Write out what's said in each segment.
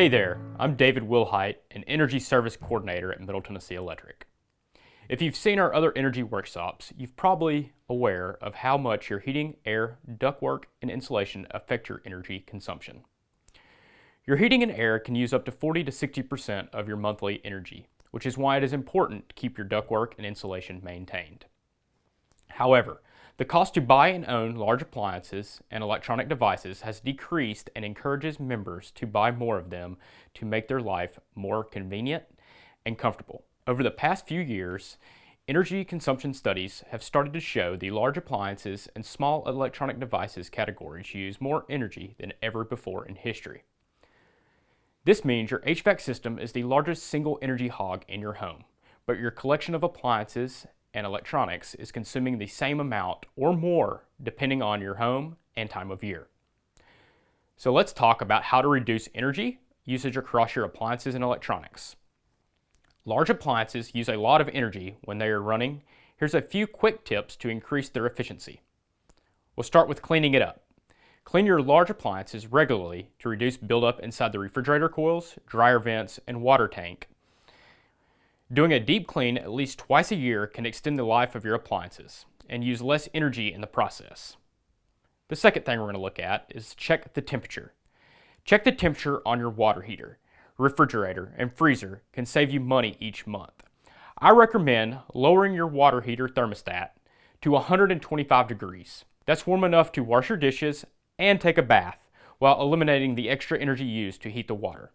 Hey there, I'm David Willhite, an Energy Service Coordinator at Middle Tennessee Electric. If you've seen our other energy workshops, you're probably aware of how much your heating, air, ductwork, and insulation affect your energy consumption. Your heating and air can use up to 40 to 60% of your monthly energy, which is why it is important to keep your ductwork and insulation maintained. However, the cost to buy and own large appliances and electronic devices has decreased and encourages members to buy more of them to make their life more convenient and comfortable. Over the past few years, energy consumption studies have started to show the large appliances and small electronic devices categories use more energy than ever before in history. This means your HVAC system is the largest single energy hog in your home, but your collection of appliances and electronics is consuming the same amount or more depending on your home and time of year. So let's talk about how to reduce energy usage across your appliances and electronics. Large appliances use a lot of energy when they are running. Here's a few quick tips to increase their efficiency. We'll start with cleaning it up. Clean your large appliances regularly to reduce buildup inside the refrigerator coils, dryer vents, and water tank. Doing a deep clean at least twice a year can extend the life of your appliances and use less energy in the process. The second thing we're going to look at is check the temperature. Check the temperature on your water heater, refrigerator, and freezer can save you money each month. I recommend lowering your water heater thermostat to 125 degrees. That's warm enough to wash your dishes and take a bath while eliminating the extra energy used to heat the water.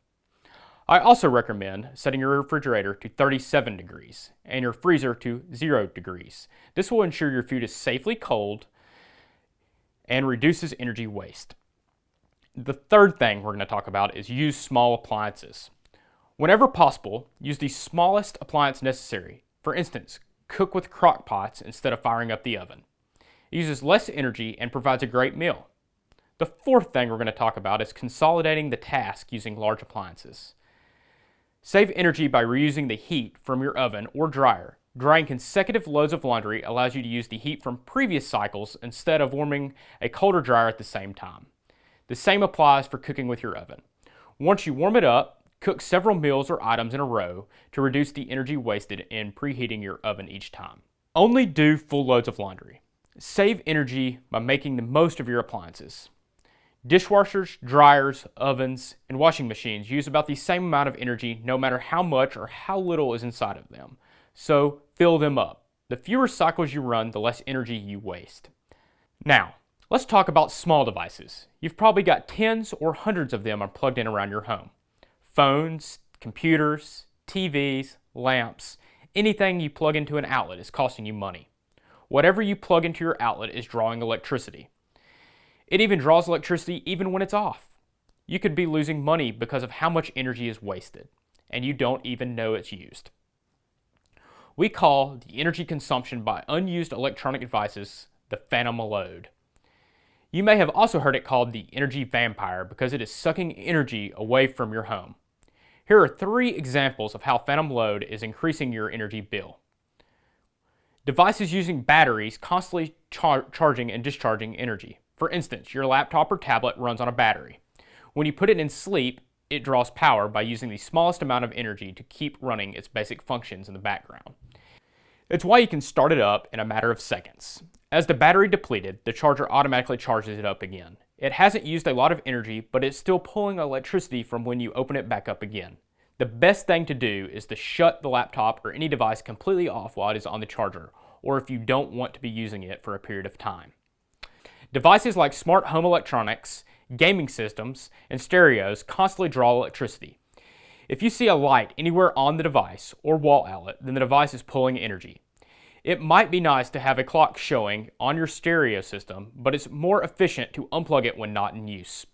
I also recommend setting your refrigerator to 37 degrees and your freezer to 0 degrees. This will ensure your food is safely cold and reduces energy waste. The third thing we're going to talk about is use small appliances. Whenever possible, use the smallest appliance necessary. For instance, cook with crock pots instead of firing up the oven. It uses less energy and provides a great meal. The fourth thing we're going to talk about is consolidating the task using large appliances. Save energy by reusing the heat from your oven or dryer. Drying consecutive loads of laundry allows you to use the heat from previous cycles instead of warming a colder dryer at the same time. The same applies for cooking with your oven. Once you warm it up, cook several meals or items in a row to reduce the energy wasted in preheating your oven each time. Only do full loads of laundry. Save energy by making the most of your appliances. Dishwashers, dryers, ovens, and washing machines use about the same amount of energy no matter how much or how little is inside of them. So fill them up. The fewer cycles you run, the less energy you waste. Now, let's talk about small devices. You've probably got tens or hundreds of them are plugged in around your home. Phones, computers, TVs, lamps, anything you plug into an outlet is costing you money. Whatever you plug into your outlet is drawing electricity. It even draws electricity even when it's off. You could be losing money because of how much energy is wasted, and you don't even know it's used. We call the energy consumption by unused electronic devices the phantom load. You may have also heard it called the energy vampire because it is sucking energy away from your home. Here are 3 examples of how phantom load is increasing your energy bill. Devices using batteries constantly charging and discharging energy. For instance, your laptop or tablet runs on a battery. When you put it in sleep, it draws power by using the smallest amount of energy to keep running its basic functions in the background. It's why you can start it up in a matter of seconds. As the battery depleted, the charger automatically charges it up again. It hasn't used a lot of energy, but it's still pulling electricity from when you open it back up again. The best thing to do is to shut the laptop or any device completely off while it is on the charger, or if you don't want to be using it for a period of time. Devices like smart home electronics, gaming systems, and stereos constantly draw electricity. If you see a light anywhere on the device or wall outlet, then the device is pulling energy. It might be nice to have a clock showing on your stereo system, but it's more efficient to unplug it when not in use.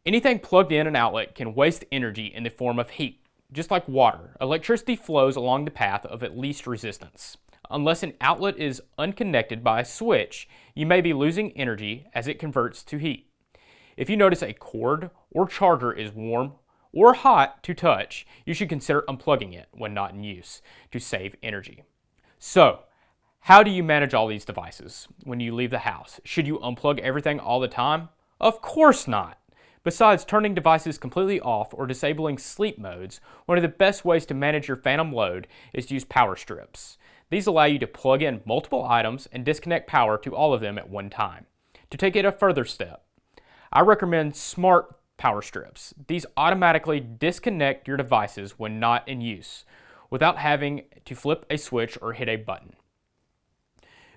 Anything plugged in an outlet can waste energy in the form of heat. Just like water, electricity flows along the path of at least resistance. Unless an outlet is unconnected by a switch, you may be losing energy as it converts to heat. If you notice a cord or charger is warm or hot to touch, you should consider unplugging it when not in use to save energy. So, how do you manage all these devices when you leave the house? Should you unplug everything all the time? Of course not. Besides turning devices completely off or disabling sleep modes, one of the best ways to manage your phantom load is to use power strips. These allow you to plug in multiple items and disconnect power to all of them at one time. To take it a further step, I recommend smart power strips. These automatically disconnect your devices when not in use, without having to flip a switch or hit a button.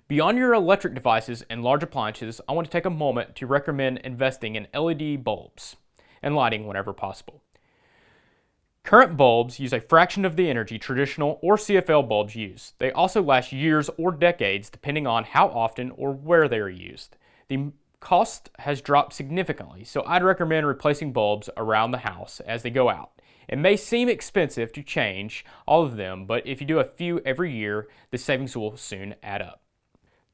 Beyond your electric devices and large appliances, I want to take a moment to recommend investing in LED bulbs and lighting whenever possible. Current bulbs use a fraction of the energy traditional or CFL bulbs use. They also last years or decades depending on how often or where they are used. The cost has dropped significantly, so I'd recommend replacing bulbs around the house as they go out. It may seem expensive to change all of them, but if you do a few every year, the savings will soon add up.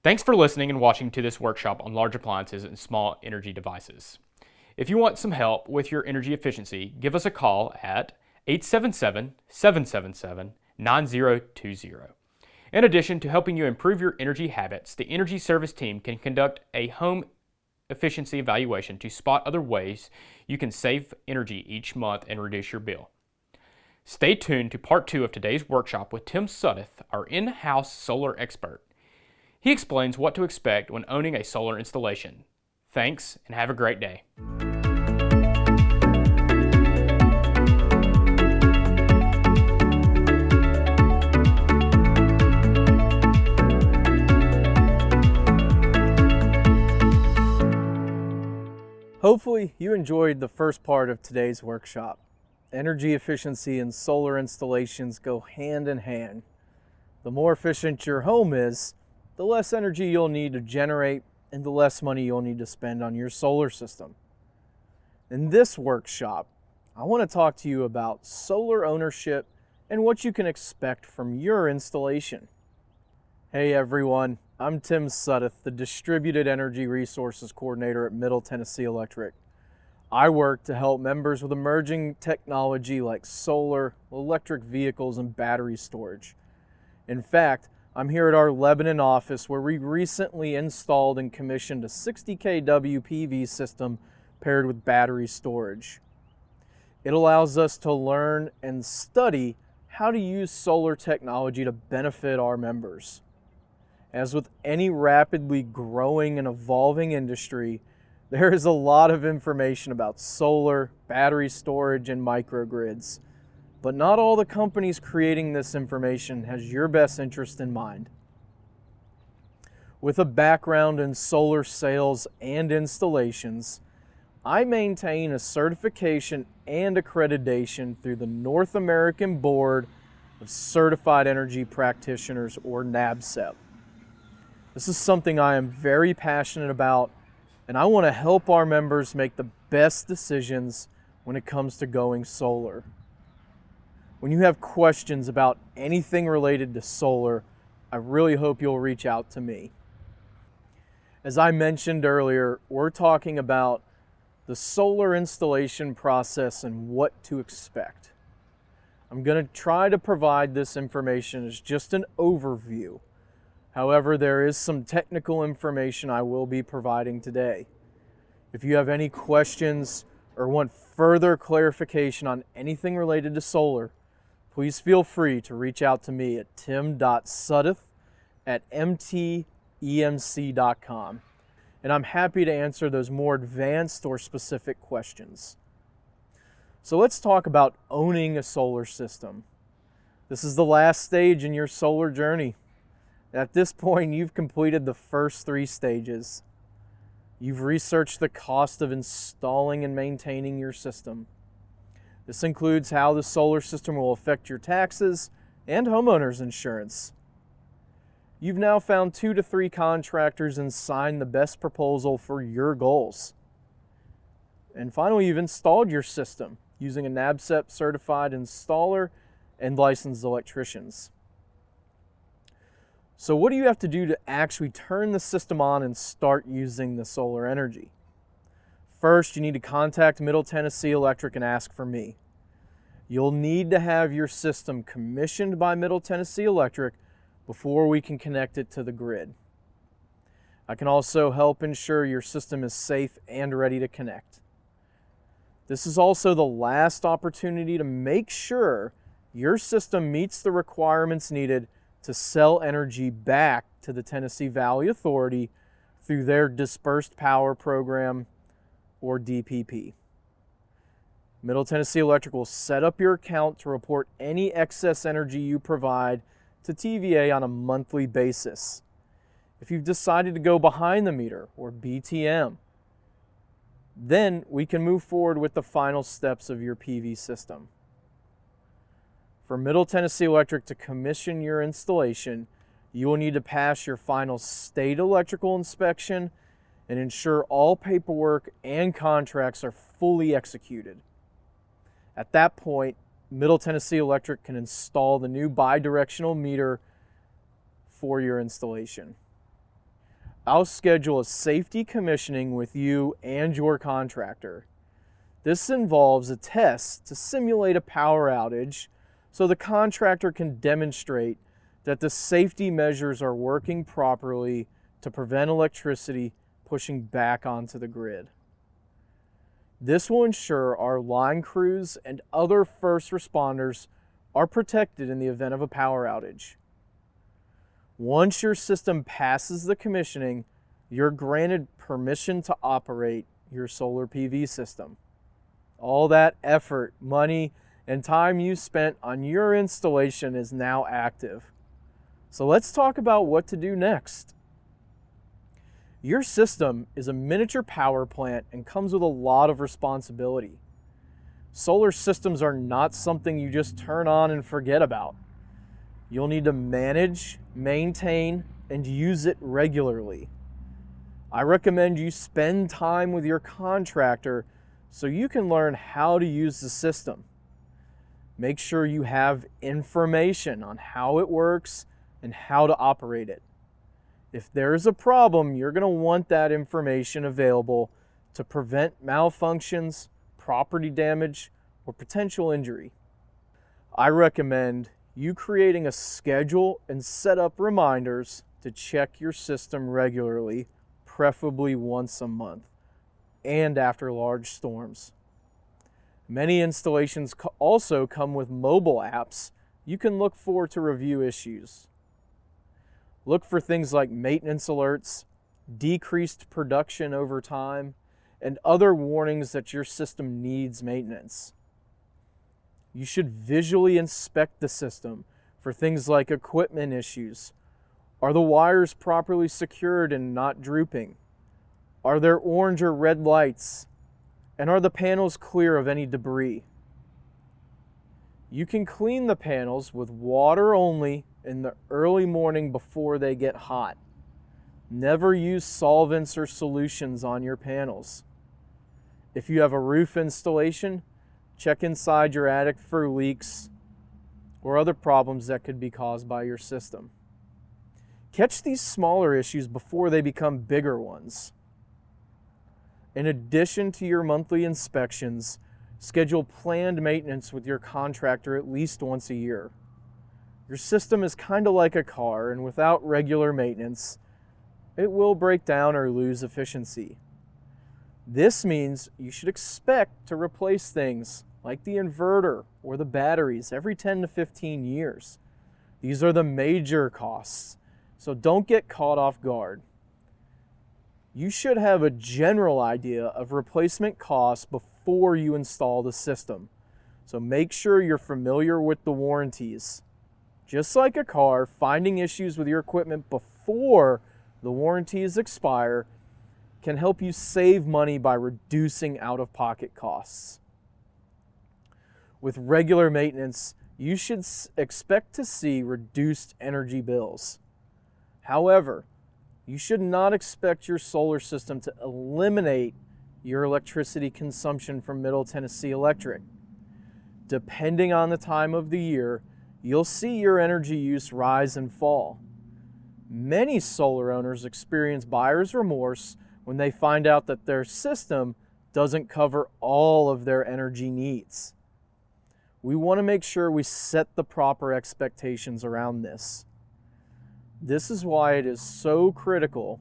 Thanks for listening and watching to this workshop on large appliances and small energy devices. If you want some help with your energy efficiency, give us a call at 877-777-9020. In addition to helping you improve your energy habits, the Energy Service team can conduct a home efficiency evaluation to spot other ways you can save energy each month and reduce your bill. Stay tuned to part 2 of today's workshop with Tim Suddoth, our in-house solar expert. He explains what to expect when owning a solar installation. Thanks, and have a great day. Hopefully you enjoyed the first part of today's workshop. Energy efficiency and solar installations go hand in hand. The more efficient your home is, the less energy you'll need to generate and the less money you'll need to spend on your solar system. In this workshop, I want to talk to you about solar ownership and what you can expect from your installation. Hey everyone, I'm Tim Suddoth, the Distributed Energy Resources Coordinator at Middle Tennessee Electric. I work to help members with emerging technology like solar, electric vehicles, and battery storage. In fact, I'm here at our Lebanon office where we recently installed and commissioned a 60 kW PV system paired with battery storage. It allows us to learn and study how to use solar technology to benefit our members. As with any rapidly growing and evolving industry, there is a lot of information about solar, battery storage, and microgrids. But not all the companies creating this information has your best interest in mind. With a background in solar sales and installations, I maintain a certification and accreditation through the North American Board of Certified Energy Practitioners, or NABCEP. This is something I am very passionate about, and I want to help our members make the best decisions when it comes to going solar. When you have questions about anything related to solar, I really hope you'll reach out to me. As I mentioned earlier, we're talking about the solar installation process and what to expect. I'm going to try to provide this information as just an overview. However, there is some technical information I will be providing today. If you have any questions or want further clarification on anything related to solar, please feel free to reach out to me at tim.suddoth@mtemc.com, and I'm happy to answer those more advanced or specific questions. So let's talk about owning a solar system. This is the last stage in your solar journey. At this point, you've completed the first 3 stages. You've researched the cost of installing and maintaining your system. This includes how the solar system will affect your taxes and homeowners insurance. You've now found 2 to 3 contractors and signed the best proposal for your goals. And finally, you've installed your system using a NABCEP certified installer and licensed electricians. So what do you have to do to actually turn the system on and start using the solar energy? First, you need to contact Middle Tennessee Electric and ask for me. You'll need to have your system commissioned by Middle Tennessee Electric before we can connect it to the grid. I can also help ensure your system is safe and ready to connect. This is also the last opportunity to make sure your system meets the requirements needed to sell energy back to the Tennessee Valley Authority through their Dispersed Power Program, or DPP. Middle Tennessee Electric will set up your account to report any excess energy you provide to TVA on a monthly basis. If you've decided to go behind the meter, or BTM, then we can move forward with the final steps of your PV system. For Middle Tennessee Electric to commission your installation, you will need to pass your final state electrical inspection and ensure all paperwork and contracts are fully executed. At that point, Middle Tennessee Electric can install the new bidirectional meter for your installation. I'll schedule a safety commissioning with you and your contractor. This involves a test to simulate a power outage so the contractor can demonstrate that the safety measures are working properly to prevent electricity pushing back onto the grid. This will ensure our line crews and other first responders are protected in the event of a power outage. Once your system passes the commissioning, you're granted permission to operate your solar PV system. All that effort, money, and time you spent on your installation is now active. So let's talk about what to do next. Your system is a miniature power plant and comes with a lot of responsibility. Solar systems are not something you just turn on and forget about. You'll need to manage, maintain, and use it regularly. I recommend you spend time with your contractor so you can learn how to use the system. Make sure you have information on how it works and how to operate it. If there's a problem, you're going to want that information available to prevent malfunctions, property damage, or potential injury. I recommend you creating a schedule and set up reminders to check your system regularly, preferably once a month, and after large storms. Many installations also come with mobile apps you can look for to review issues. Look for things like maintenance alerts, decreased production over time, and other warnings that your system needs maintenance. You should visually inspect the system for things like equipment issues. Are the wires properly secured and not drooping? Are there orange or red lights? And are the panels clear of any debris? You can clean the panels with water only in the early morning before they get hot. Never use solvents or solutions on your panels. If you have a roof installation, check inside your attic for leaks or other problems that could be caused by your system. Catch these smaller issues before they become bigger ones. In addition to your monthly inspections, schedule planned maintenance with your contractor at least once a year. Your system is kind of like a car, and without regular maintenance, it will break down or lose efficiency. This means you should expect to replace things like the inverter or the batteries every 10 to 15 years. These are the major costs, so don't get caught off guard. You should have a general idea of replacement costs before you install the system, so make sure you're familiar with the warranties. Just like a car, finding issues with your equipment before the warranties expire can help you save money by reducing out-of-pocket costs. With regular maintenance, you should expect to see reduced energy bills. However, you should not expect your solar system to eliminate your electricity consumption from Middle Tennessee Electric. Depending on the time of the year, you'll see your energy use rise and fall. Many solar owners experience buyer's remorse when they find out that their system doesn't cover all of their energy needs. We want to make sure we set the proper expectations around this. This is why it is so critical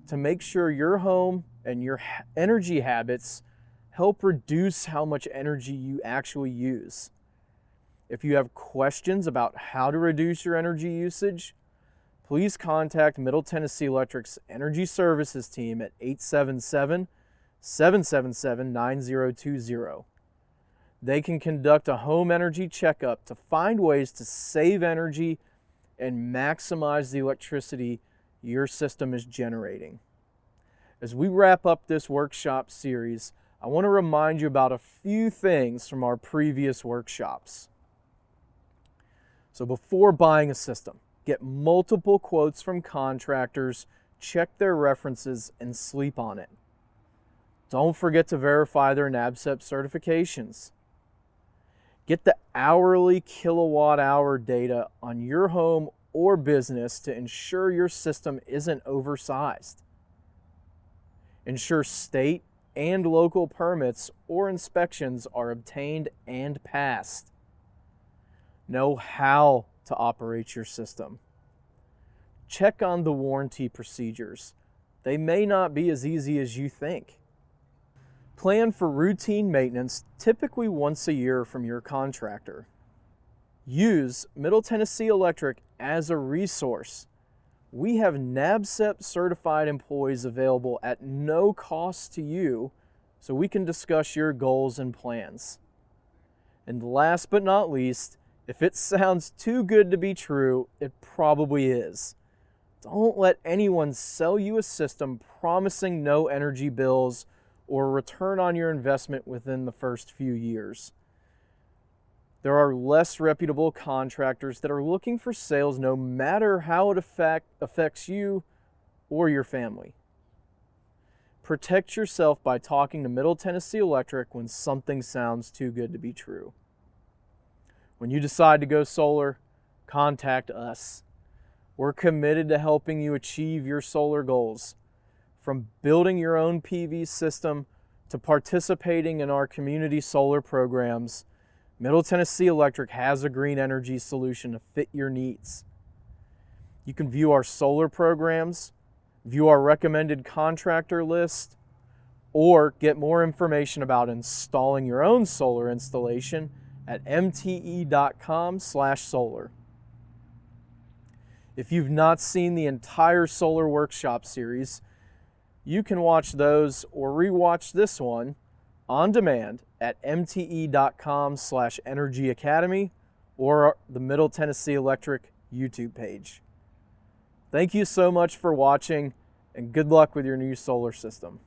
to make sure your home and your energy habits help reduce how much energy you actually use. If you have questions about how to reduce your energy usage, please contact Middle Tennessee Electric's Energy Services team at 877-777-9020. They can conduct a home energy checkup to find ways to save energy and maximize the electricity your system is generating. As we wrap up this workshop series, I want to remind you about a few things from our previous workshops. So before buying a system, get multiple quotes from contractors, check their references, and sleep on it. Don't forget to verify their NABCEP certifications. Get the hourly kilowatt hour data on your home or business to ensure your system isn't oversized. Ensure state and local permits or inspections are obtained and passed. Know how to operate your system. Check on the warranty procedures. They may not be as easy as you think. Plan for routine maintenance, typically once a year from your contractor. Use Middle Tennessee Electric as a resource. We have NABCEP certified employees available at no cost to you, so we can discuss your goals and plans. And last but not least, if it sounds too good to be true, it probably is. Don't let anyone sell you a system promising no energy bills or return on your investment within the first few years. There are less reputable contractors that are looking for sales no matter how it affects you or your family. Protect yourself by talking to Middle Tennessee Electric when something sounds too good to be true. When you decide to go solar, contact us. We're committed to helping you achieve your solar goals. From building your own PV system to participating in our community solar programs, Middle Tennessee Electric has a green energy solution to fit your needs. You can view our solar programs, view our recommended contractor list, or get more information about installing your own solar installation at mte.com/solar. If you've not seen the entire solar workshop series, you can watch those or rewatch this one on demand at mte.com/Energy Academy or the Middle Tennessee Electric YouTube page. Thank you so much for watching, and good luck with your new solar system.